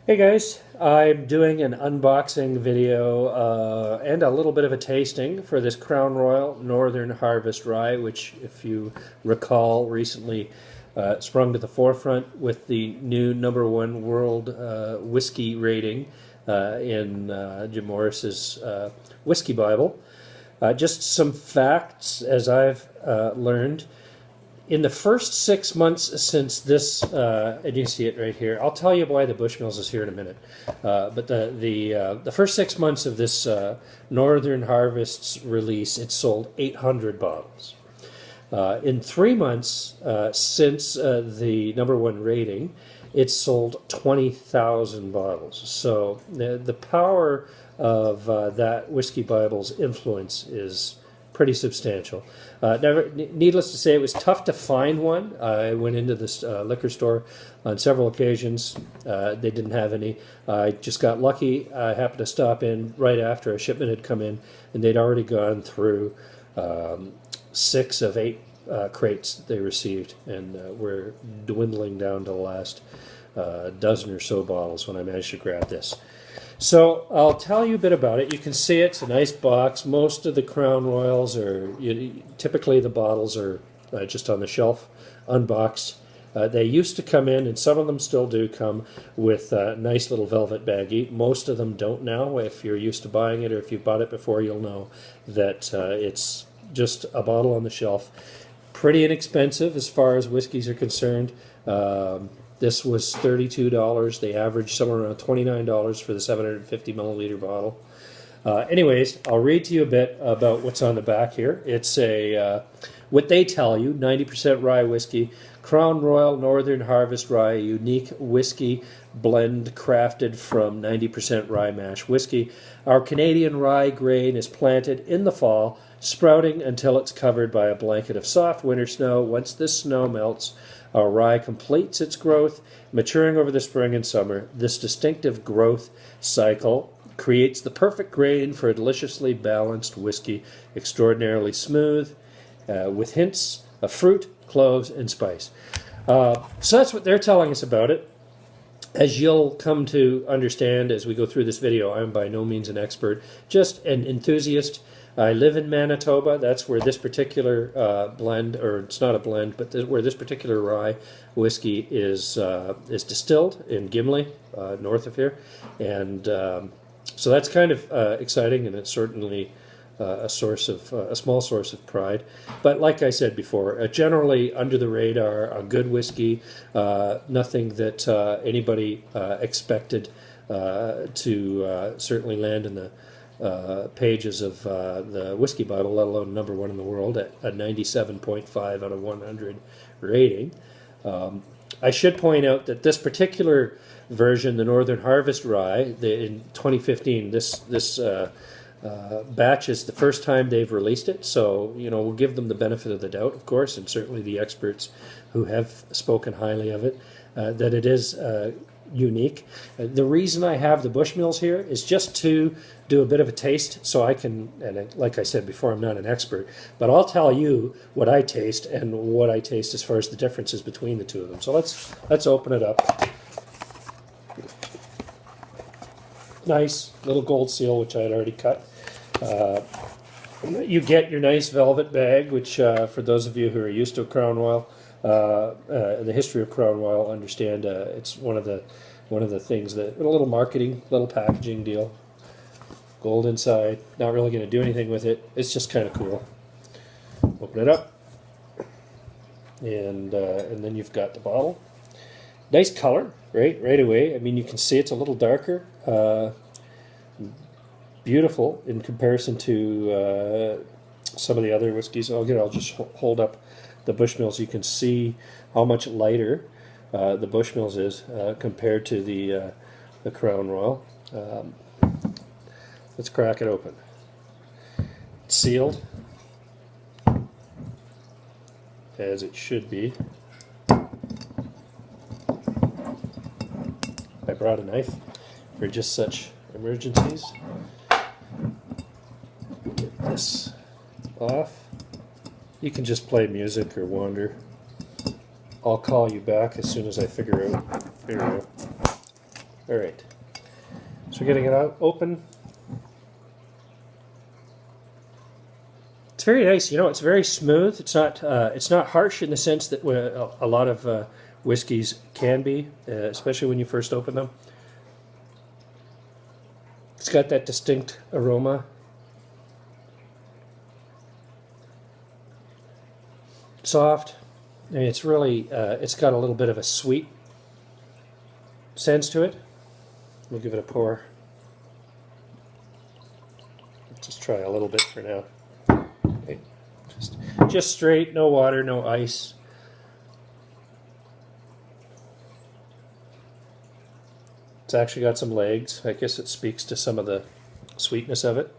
Hey guys, I'm doing an unboxing video and a little bit of a tasting for this Crown Royal Northern Harvest Rye, which, if you recall, recently sprung to the forefront with the new #1 world whiskey rating in Jim Morris's Whiskey Bible. Just some facts as I've learned in the first 6 months since this, and you can see it right here. I'll tell you why the Bushmills is here in a minute. But the first 6 months of this Northern Harvest's release, it sold 800 bottles. In 3 months since the #1 rating, it's sold 20,000 bottles. So the power of that Whiskey Bible's influence is pretty substantial. Needless to say, it was tough to find one. I went into this liquor store on several occasions. They didn't have any. I just got lucky. I happened to stop in right after a shipment had come in, and they'd already gone through 6 of 8 crates they received, and we're dwindling down to the last dozen or so bottles when I managed to grab this. So I'll tell you a bit about it. You can see it's a nice box. Most of the Crown Royals are, typically the bottles are just on the shelf, unboxed. They used to come in, and some of them still do come with a nice little velvet baggie. Most of them don't now. If you're used to buying it or if you've bought it before, you'll know that it's just a bottle on the shelf. Pretty inexpensive as far as whiskeys are concerned. This was $32. They averaged somewhere around $29 for the 750 milliliter bottle. Anyways, I'll read to you a bit about what's on the back here. It's what they tell you, 90% rye whiskey, Crown Royal Northern Harvest Rye, a unique whiskey blend crafted from 90% rye mash whiskey. Our Canadian rye grain is planted in the fall, sprouting until it's covered by a blanket of soft winter snow. Once this snow melts, our rye completes its growth, maturing over the spring and summer. This distinctive growth cycle creates the perfect grain for a deliciously balanced whiskey, extraordinarily smooth, with hints of fruit, cloves, and spice. So that's what they're telling us about it. As you'll come to understand as we go through this video, I'm by no means an expert, just an enthusiast. I live in Manitoba. That's where this particular blend, or it's not a blend, but where this particular rye whiskey is distilled in Gimli, north of here, and so that's kind of exciting, and it's certainly a small source of pride. But like I said before, generally under the radar, a good whiskey, nothing that anybody expected to certainly land in the pages of the Whiskey Bible, let alone #1 in the world at a 97.5 out of 100 rating. I should point out that this particular version, the Northern Harvest Rye, in 2015, this batch is the first time they've released it, so we'll give them the benefit of the doubt, of course, and certainly the experts who have spoken highly of it, that it is unique. The reason I have the Bushmills here is just to do a bit of a taste, so I can, and like I said before, I'm not an expert, but I'll tell you what I taste and what I taste as far as the differences between the two of them. So let's open it up. Nice little gold seal, which I had already cut. You get your nice velvet bag, which for those of you who are used to Crown Royal, the history of Crown Royal, understand it's one of the things that, a little marketing, little packaging deal. Gold inside, not really going to do anything with it. It's just kind of cool. Open it up, and then you've got the bottle. Nice color, right away. I mean, you can see it's a little darker. Beautiful in comparison to some of the other whiskeys. I'll just hold up the Bushmills. You can see how much lighter the Bushmills is compared to the Crown Royal. Let's crack it open. It's sealed, as it should be. I brought a knife for just such emergencies. Get this off. You can just play music or wander. I'll call you back as soon as I figure out. Here we go. All right. So getting it out open. It's very nice. You know, it's very smooth. It's not harsh in the sense that a lot of whiskeys can be, especially when you first open them. It's got that distinct aroma. Soft. I mean, it's really, it's got a little bit of a sweet sense to it. We'll give it a pour. Just try a little bit for now. Okay. Just straight, no water, no ice. It's actually got some legs. I guess it speaks to some of the sweetness of it.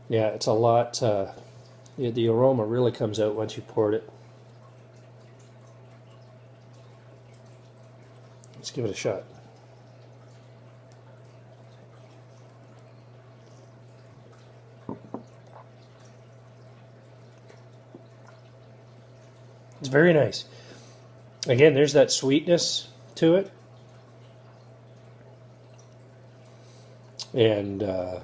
Yeah, it's a lot. The aroma really comes out once you poured it. Let's give it a shot. It's very nice. Again, there's that sweetness to it. And a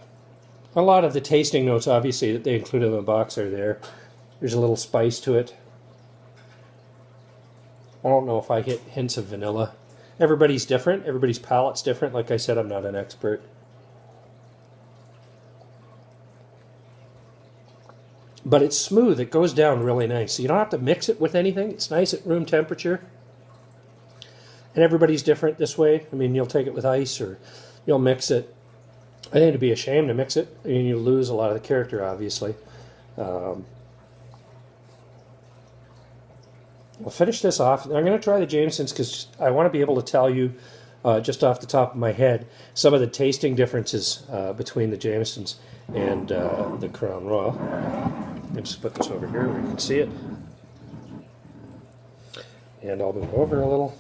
lot of the tasting notes, obviously, that they included in the box are there. There's a little spice to it. I don't know if I get hints of vanilla. Everybody's different. Everybody's palate's different. Like I said, I'm not an expert. But it's smooth. It goes down really nice. So you don't have to mix it with anything. It's nice at room temperature. And everybody's different this way. I mean, you'll take it with ice or you'll mix it. I think it'd be a shame to mix it. I mean, you lose a lot of the character, obviously. We'll finish this off. I'm going to try the Jamesons because I want to be able to tell you, just off the top of my head, some of the tasting differences between the Jamesons and the Crown Royal. Let's just put this over here where you can see it. And I'll move over a little.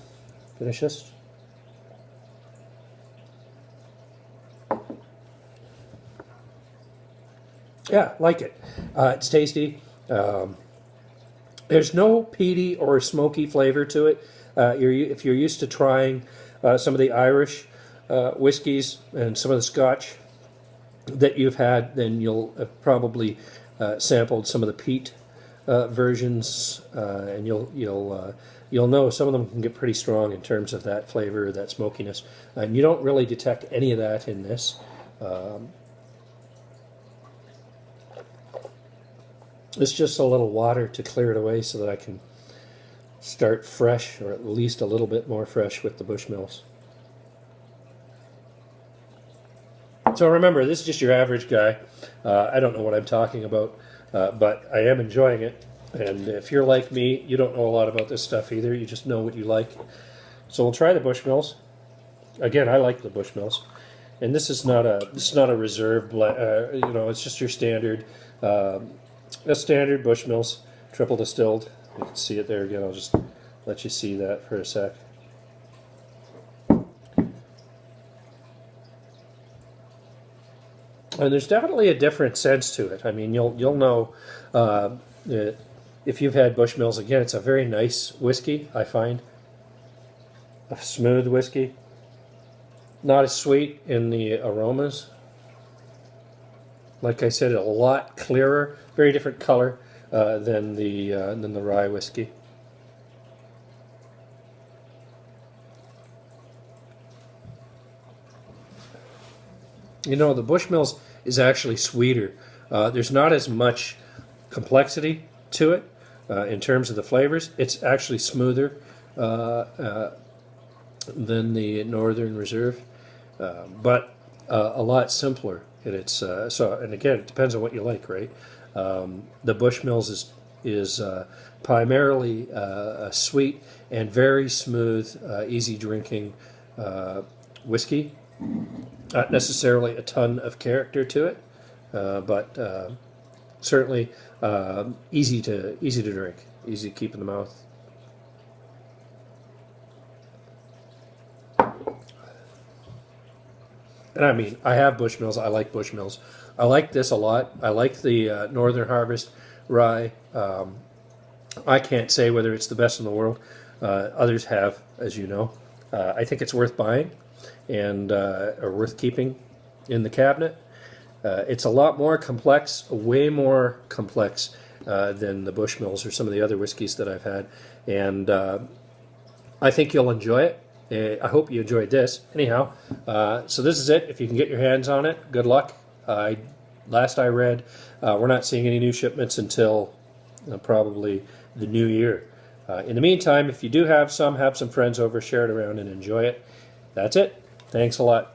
Finish this. Yeah, like it. It's tasty. There's no peaty or smoky flavor to it. If you're used to trying some of the Irish whiskeys and some of the Scotch that you've had, then you'll have probably sampled some of the peat versions, and you'll know some of them can get pretty strong in terms of that flavor, that smokiness, and you don't really detect any of that in this. It's just a little water to clear it away so that I can start fresh, or at least a little bit more fresh with the Bushmills. So remember, this is just your average guy. I don't know what I'm talking about, but I am enjoying it. And if you're like me, you don't know a lot about this stuff either. You just know what you like. So we'll try the Bushmills. Again, I like the Bushmills. And this is not a reserve blend. It's just your standard. A standard Bushmills, triple distilled. You can see it there again. I'll just let you see that for a sec. And there's definitely a different sense to it. I mean, you'll know if you've had Bushmills. Again, it's a very nice whiskey, I find. A smooth whiskey. Not as sweet in the aromas. Like I said, a lot clearer, very different color than the rye whiskey. You know, the Bushmills is actually sweeter. There's not as much complexity to it in terms of the flavors. It's actually smoother than the Northern Reserve, but a lot simpler. And it's and again, it depends on what you like, right? The Bushmills is primarily a sweet and very smooth, easy drinking whiskey. Not necessarily a ton of character to it, but certainly easy to drink, easy to keep in the mouth. And I mean, I have Bushmills. I like Bushmills. I like this a lot. I like the Northern Harvest rye. I can't say whether it's the best in the world. Others have, as you know. I think it's worth buying and or worth keeping in the cabinet. It's a lot more complex, way more complex than the Bushmills or some of the other whiskeys that I've had, and I think you'll enjoy it. I hope you enjoyed this. Anyhow, so this is it. If you can get your hands on it, good luck. Last I read, we're not seeing any new shipments until probably the new year. In the meantime, if you do have some friends over, share it around and enjoy it. That's it. Thanks a lot.